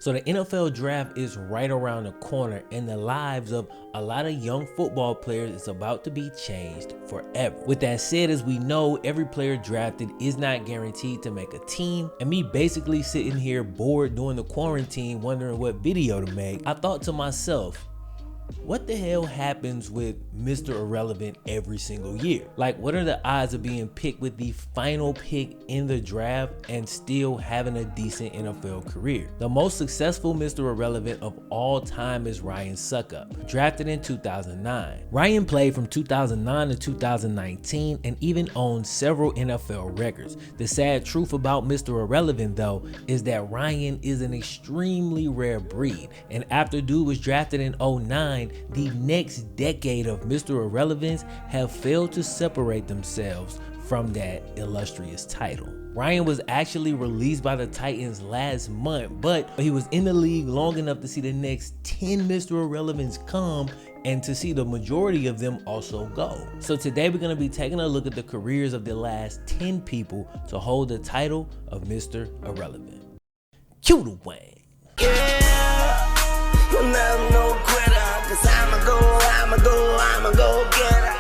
So the NFL draft is right around the corner, and the lives of a lot of young football players is about to be changed forever. With that said, as we know, every player drafted is not guaranteed to make a team, and me basically sitting here bored during the quarantine wondering what video to make, I thought to myself, what the hell happens with Mr. Irrelevant every single year? Like, what are the odds of being picked with the final pick in the draft and still having a decent NFL career? The most successful Mr. Irrelevant of all time is Ryan Suckup, drafted in 2009. Ryan played from 2009 to 2019 and even owned several NFL records. The sad truth about Mr. Irrelevant, though, is that Ryan is an extremely rare breed, and after dude was drafted in 2009, the next decade of Mr. Irrelevance have failed to separate themselves from that illustrious title. Ryan was actually released by the Titans last month, but he was in the league long enough to see the next 10 Mr. Irrelevants come and to see the majority of them also go. So today we're going to be taking a look at the careers of the last 10 people to hold the title of Mr. Irrelevant. Cue the wang. Yeah, no quitter, 'cause I'ma go get her.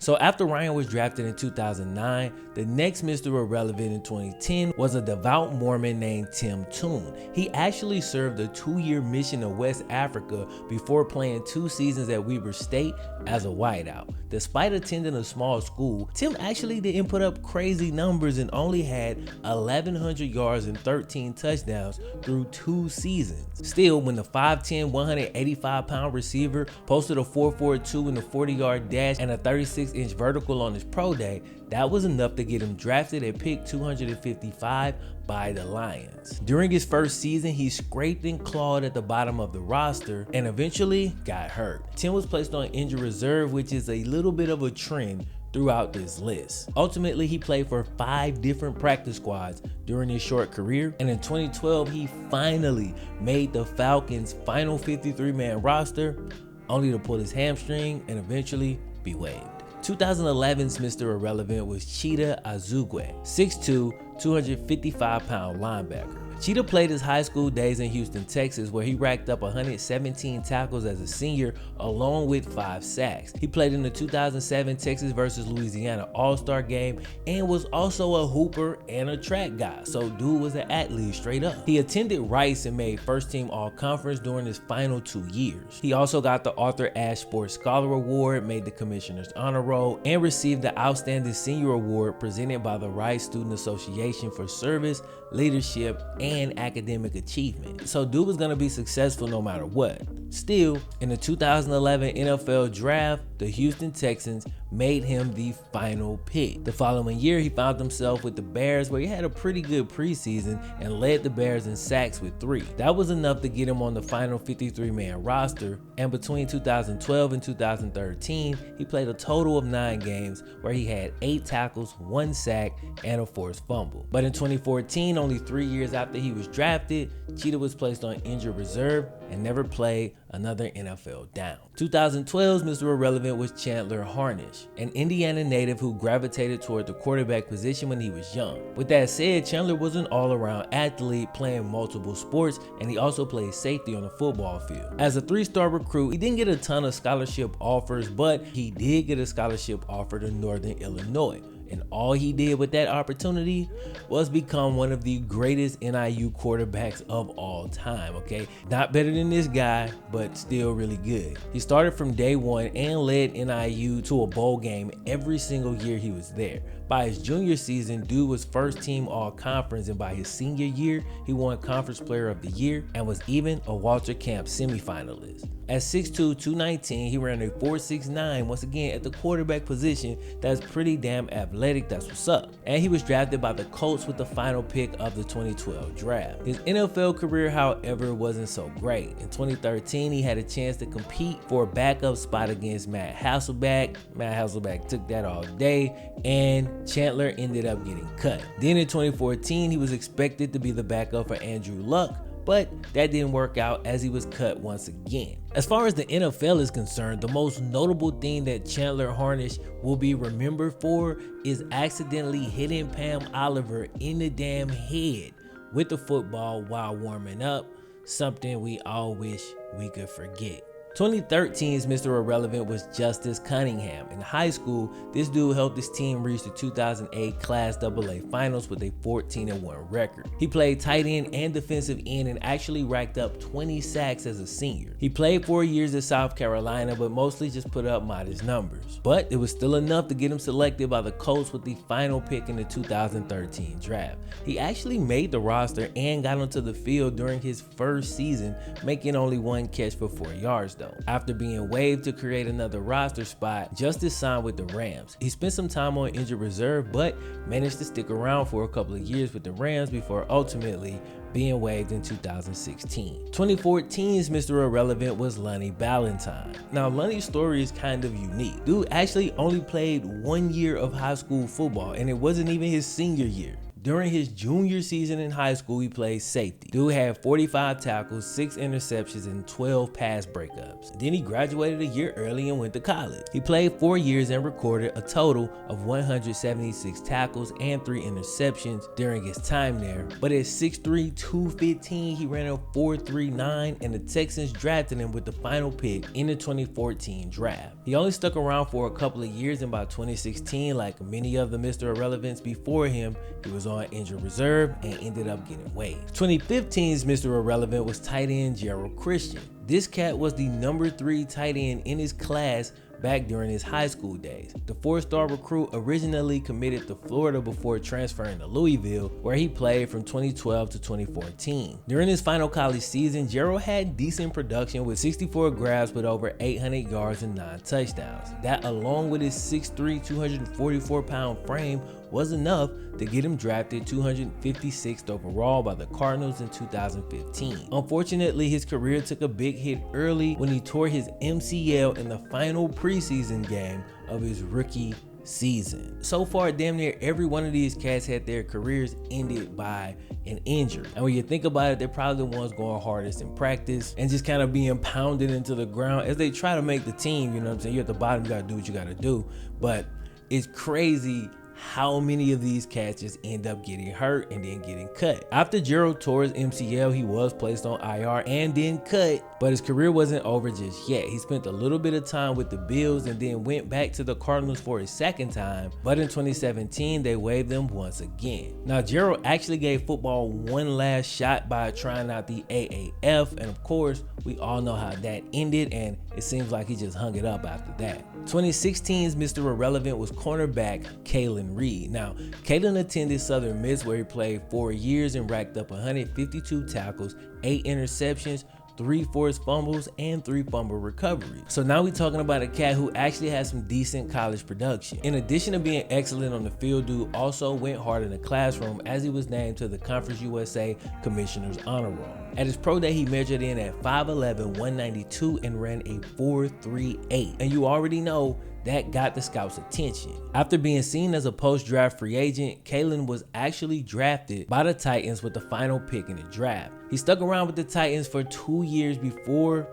So after Ryan was drafted in 2009, the next Mr. Irrelevant in 2010 was a devout Mormon named Toon. He actually served a 2-year mission to West Africa before playing 2 seasons at Weber State as a wideout. Despite attending a small school, Tim actually didn't put up crazy numbers and only had 1,100 yards and 13 touchdowns through 2 seasons. Still, when the 5'10", 185-pound receiver posted a 4.42 in the 40-yard dash and a 36-inch vertical on his pro day, that was enough to get him drafted at pick 255 by the Lions. During his first season, he scraped and clawed at the bottom of the roster and eventually got hurt. Tim was placed on injured reserve, which is a little bit of a trend throughout this list. Ultimately, he played for 5 different practice squads during his short career, and in 2012, he finally made the Falcons' final 53-man roster, only to pull his hamstring and eventually be waived. 2011's Mr. Irrelevant was Cheetah Azul, 6'2", 255-pound linebacker. Cheetah played his high school days in Houston, Texas, where he racked up 117 tackles as a senior along with 5 sacks. He played in the 2007 Texas vs. Louisiana All-Star game and was also a hooper and a track guy, so dude was an athlete straight up. He attended Rice and made first-team All-Conference during his final 2 years. He also got the Arthur Ashe Sports Scholar Award, made the Commissioner's Honor Roll, and received the Outstanding Senior Award presented by the Rice Student Association for service, leadership, and academic achievement. So dude was gonna be successful no matter what. Still, in the 2011 NFL Draft, the Houston Texans made him the final pick. The following year, he found himself with the Bears, where he had a pretty good preseason and led the Bears in sacks with 3. That was enough to get him on the final 53-man roster, and between 2012 and 2013, he played a total of 9 games where he had 8 tackles, 1 sack, and a forced fumble. But in 2014, only 3 years after he was drafted, Cheetah was placed on injured reserve and never played another NFL down. 2012's Mr. Irrelevant was Chandler Harnish, an Indiana native who gravitated toward the quarterback position when he was young. With that said, Chandler was an all-around athlete playing multiple sports, and he also played safety on the football field. As a 3-star recruit, he didn't get a ton of scholarship offers, but he did get a scholarship offer to Northern Illinois. And all he did with that opportunity was become one of the greatest NIU quarterbacks of all time, okay? Not better than this guy, but still really good. He started from day one and led NIU to a bowl game every single year he was there. By his junior season, dude was first team all-conference, and by his senior year, he won Conference Player of the Year and was even a Walter Camp semifinalist. At 6'2", 219, he ran a 4.69, once again at the quarterback position. That's pretty damn athletic, that's what's up. And he was drafted by the Colts with the final pick of the 2012 draft. His NFL career, however, wasn't so great. In 2013, he had a chance to compete for a backup spot against Matt Hasselbeck. Matt Hasselbeck took that all day, and Chandler ended up getting cut. Then in 2014, he was expected to be the backup for Andrew Luck, but that didn't work out as he was cut once again. As far as the NFL is concerned, the most notable thing that Chandler Harnish will be remembered for is accidentally hitting Pam Oliver in the damn head with the football while warming up. something we all wish we could forget. 2013's Mr. Irrelevant was Justice Cunningham. In high school, this dude helped his team reach the 2008 Class AA Finals with a 14-1 record. He played tight end and defensive end and actually racked up 20 sacks as a senior. He played 4 years at South Carolina, but mostly just put up modest numbers. But it was still enough to get him selected by the Colts with the final pick in the 2013 draft. He actually made the roster and got onto the field during his first season, making only 1 catch for 4 yards though. After being waived to create another roster spot, Justice signed with the Rams. He spent some time on injured reserve, but managed to stick around for a couple of years with the Rams before ultimately being waived in 2016. 2014's Mr. Irrelevant was Lonnie Ballantyne. Now, Lonnie's story is kind of unique. Dude actually only played 1 year of high school football, and it wasn't even his senior year. During his junior season in high school, he played safety. Dude had 45 tackles, 6 interceptions, and 12 pass breakups. Then he graduated a year early and went to college. He played 4 years and recorded a total of 176 tackles and 3 interceptions during his time there. But at 6'3", 215, he ran a 4.39, and the Texans drafted him with the final pick in the 2014 draft. He only stuck around for a couple of years, and by 2016, like many of the Mr. Irrelevants before him, he was on injured reserve and ended up getting waived. 2015's Mr. Irrelevant was tight end Gerald Christian. This cat was the number 3 tight end in his class back during his high school days. The 4-star recruit originally committed to Florida before transferring to Louisville, where he played from 2012 to 2014. During his final college season, Gerald had decent production with 64 grabs with over 800 yards and 9 touchdowns. That, along with his 6'3", 244-pound frame, was enough to get him drafted 256th overall by the Cardinals in 2015. Unfortunately, his career took a big hit early when he tore his MCL in the final preseason game of his rookie season. So far, damn near every one of these cats had their careers ended by an injury. And when you think about it, they're probably the ones going hardest in practice and just kind of being pounded into the ground as they try to make the team. You know what I'm saying? You're at the bottom, you gotta do what you gotta do. But it's crazy how many of these cats just end up getting hurt and then getting cut. After Gerald tore his MCL, he was placed on IR and then cut, but his career wasn't over just yet. He spent a little bit of time with the Bills and then went back to the Cardinals for his second time, but in 2017, they waived him once again. Now, Gerald actually gave football one last shot by trying out the AAF, and of course, we all know how that ended, and it seems like he just hung it up after that. 2016's Mr. Irrelevant was cornerback Kaylin. Now, Kaylin attended Southern Miss, where he played 4 years and racked up 152 tackles, 8 interceptions, 3 forced fumbles, and 3 fumble recoveries. So now we're talking about a cat who actually has some decent college production. In addition to being excellent on the field, dude also went hard in the classroom, as he was named to the Conference USA Commissioner's Honor Roll. At his pro day, he measured in at 5'11", 192 and ran a 4.38. And you already know that got the scouts' attention. After being seen as a post-draft free agent, Kaylin was actually drafted by the Titans with the final pick in the draft. He stuck around with the Titans for 2 years before,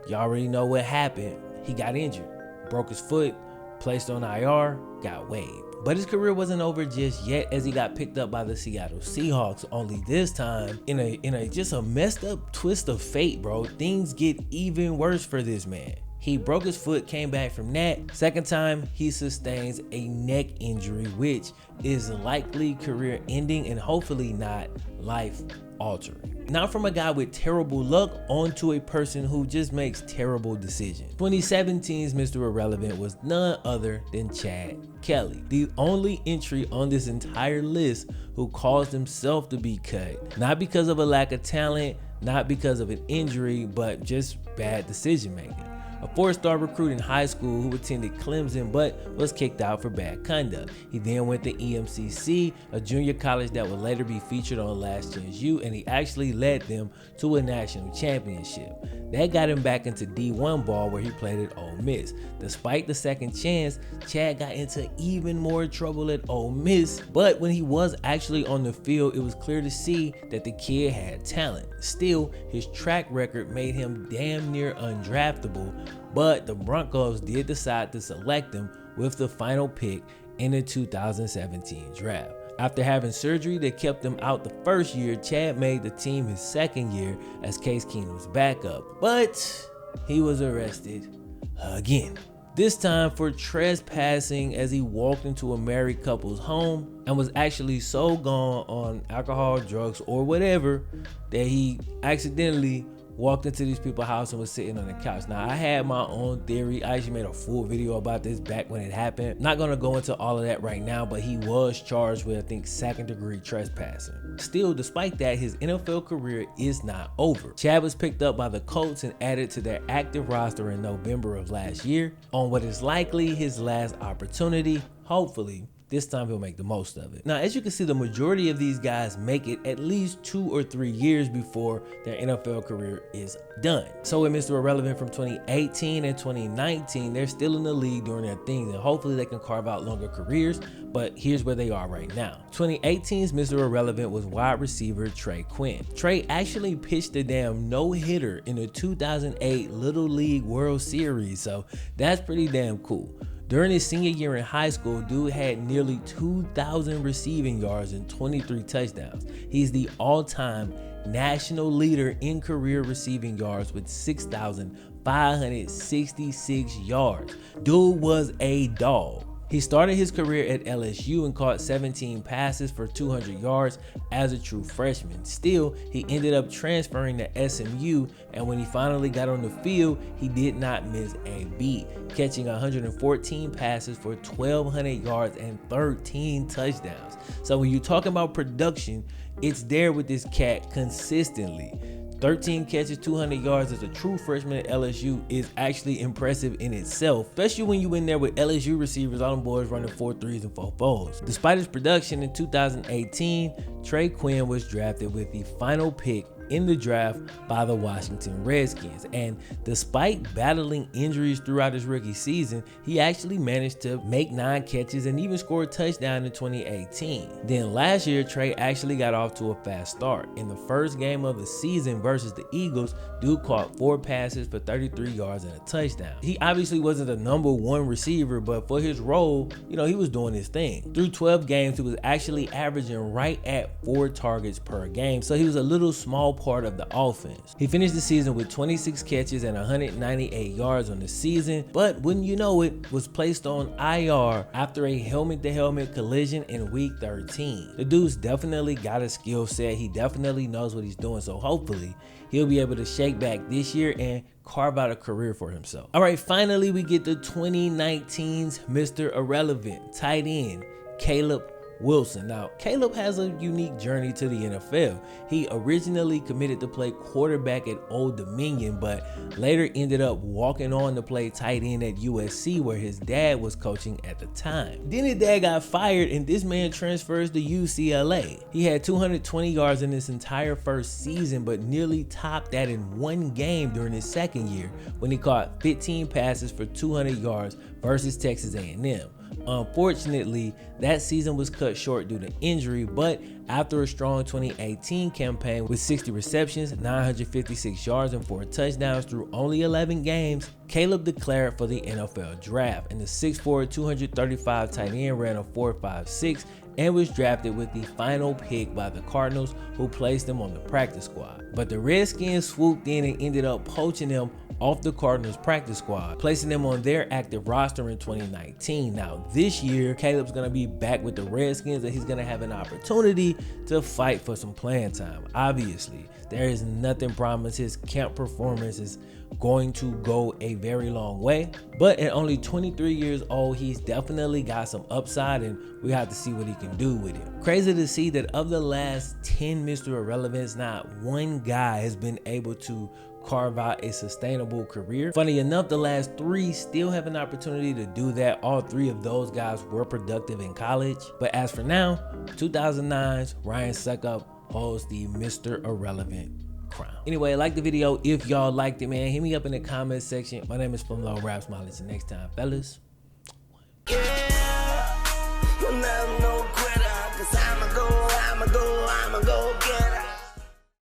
y'all already know what happened. He got injured, broke his foot, placed on IR, got waived. But his career wasn't over just yet, as he got picked up by the Seattle Seahawks, only this time in a just a messed up twist of fate, bro. Things get even worse for this man. He broke his foot, came back from that. Second time, he sustains a neck injury, which is likely career ending and hopefully not life altering. Now, from a guy with terrible luck onto a person who just makes terrible decisions. 2017's Mr. Irrelevant was none other than Chad Kelly, the only entry on this entire list who caused himself to be cut. Not because of a lack of talent, not because of an injury, but just bad decision making. A 4-star recruit in high school who attended Clemson but was kicked out for bad conduct. He then went to EMCC, a junior college that would later be featured on Last Chance U, and he actually led them to a national championship. That got him back into D1 ball, where he played at Ole Miss. Despite the second chance, Chad got into even more trouble at Ole Miss, but when he was actually on the field, it was clear to see that the kid had talent. Still, his track record made him damn near undraftable, but the Broncos did decide to select him with the final pick in the 2017 draft. After having surgery that kept him out the first year, Chad made the team his second year as Case Keenum's backup, but he was arrested again. This time for trespassing as he walked into a married couple's home and was actually so gone on alcohol, drugs, or whatever that he accidentally walked into these people's house and was sitting on the couch. Now, I had my own theory. I actually made a full video about this back when it happened. Not gonna go into all of that right now, but he was charged with, I think, second-degree trespassing. Still, despite that, his NFL career is not over. Chad was picked up by the Colts and added to their active roster in November of last year on what is likely his last opportunity. Hopefully, this time he'll make the most of it. Now, as you can see, the majority of these guys make it at least 2 or 3 years before their NFL career is done. So with Mr. Irrelevant from 2018 and 2019, they're still in the league doing their thing, and hopefully they can carve out longer careers, but here's where they are right now. 2018's Mr. Irrelevant was wide receiver Trey Quinn. Trey actually pitched a damn no-hitter in the 2008 Little League World Series, so that's pretty damn cool. During his senior year in high school, dude had nearly 2,000 receiving yards and 23 touchdowns. He's the all-time national leader in career receiving yards with 6,566 yards. Dude was a dog. He started his career at LSU and caught 17 passes for 200 yards as a true freshman. Still, he ended up transferring to SMU, and when he finally got on the field, he did not miss a beat, catching 114 passes for 1,200 yards and 13 touchdowns. So when you're talking about production, it's there with this cat consistently. 13 catches, 200 yards as a true freshman at LSU is actually impressive in itself, especially when you in there with LSU receivers, all them boys running 4.3s and 4.4s. Despite his production in 2018, Trey Quinn was drafted with the final pick in the draft by the Washington Redskins, and despite battling injuries throughout his rookie season, he actually managed to make 9 catches and even score a touchdown in 2018. Then last year, Trey actually got off to a fast start. In the first game of the season versus the Eagles, dude caught 4 passes for 33 yards and a touchdown. He obviously wasn't the #1 receiver, but for his role, he was doing his thing. Through 12 games, he was actually averaging right at 4 targets per game, so he was a little small part of the offense. He finished the season with 26 catches and 198 yards on the season, but wouldn't you know it, was placed on IR after a helmet-to-helmet collision in week 13. The dude's definitely got a skill set. He definitely knows what he's doing, so hopefully he'll be able to shake back this year and carve out a career for himself. All right, finally we get the 2019's Mr. Irrelevant, tight end Caleb Wilson. Now, Caleb has a unique journey to the NFL. He originally committed to play quarterback at Old Dominion, but later ended up walking on to play tight end at USC, where his dad was coaching at the time. Then his dad got fired, and this man transfers to UCLA. He had 220 yards in his entire first season, but nearly topped that in one game during his second year when he caught 15 passes for 200 yards versus Texas A&M. Unfortunately, that season was cut short due to injury, but after a strong 2018 campaign with 60 receptions, 956 yards, and 4 touchdowns through only 11 games, Caleb declared for the NFL draft, and the 6'4", 235 tight end ran a 4.56 and was drafted with the final pick by the Cardinals, who placed him on the practice squad. But the Redskins swooped in and ended up poaching him off the Cardinals practice squad, placing him on their active roster in 2019. Now this year, Caleb's gonna be back with the Redskins, and he's gonna have an opportunity to fight for some playing time. Obviously, there is nothing promised. His camp performance is going to go a very long way, but at only 23 years old, he's definitely got some upside, and we have to see what he can do with it. Crazy to see that of the last 10 Mr. Irrelevants, not one guy has been able to carve out a sustainable career. Funny enough, the last 3 still have an opportunity to do that. All 3 of those guys were productive in college, but as for now, 2009's Ryan Succop holds the Mr. Irrelevant crown. Anyway, like the video if y'all liked it, man. Hit me up in the comment section. My name is FlemLo Raps. I'll see you next time, fellas.